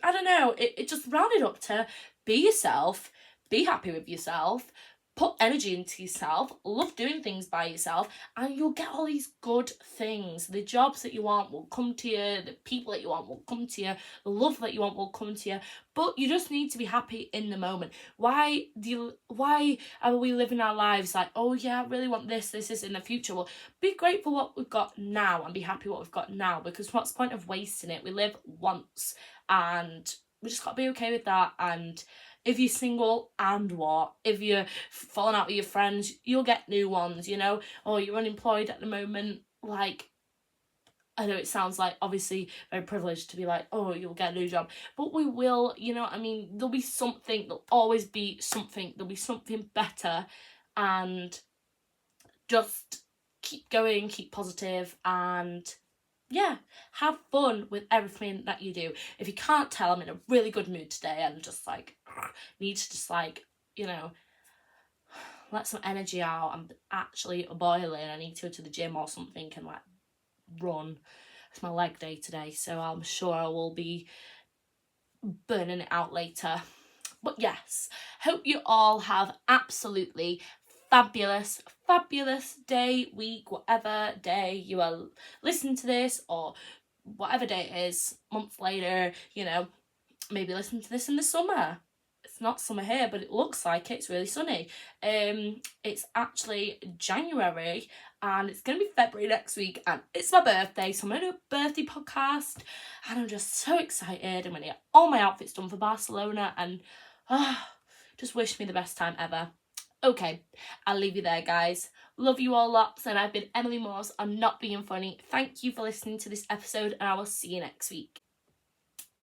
I don't know, it just rounded up to be yourself, be happy with yourself, put energy into yourself, love doing things by yourself, and you'll get all these good things. The jobs that you want will come to you, the people that you want will come to you, the love that you want will come to you, but you just need to be happy in the moment. Why are we living our lives like, oh yeah, I really want this in the future? Well, be grateful what we've got now and be happy what we've got now, because what's the point of wasting it? We live once, and we just got to be okay with that. And if you're single, and what? If you're falling out with your friends, you'll get new ones, you know? Or you're unemployed at the moment, like, I know it sounds like obviously very privileged to be like, oh, you'll get a new job, but we will, you know what I mean? There'll be something, there'll always be something, there'll be something better, and just keep going, keep positive, and yeah, have fun with everything that you do. If you can't tell, I'm in a really good mood today and just like need to just like, you know, let some energy out. I'm actually boiling. I need to go to the gym or something and like run. It's my leg day today, so I'm sure I will be burning it out later. But yes, hope you all have absolutely fabulous day, week, whatever day you are listening to this, or whatever day it is, months later, you know, maybe listen to this in the summer. It's not summer here, but it looks like it's really sunny. It's actually January, and it's going to be February next week, and it's my birthday, so I'm going to do a birthday podcast, and I'm just so excited. I'm going to get all my outfits done for Barcelona, and just wish me the best time ever. Okay, I'll leave you there, guys. Love you all lots, and I've been Emily Moores on Not Being Funny. Thank you for listening to this episode, and I will see you next week.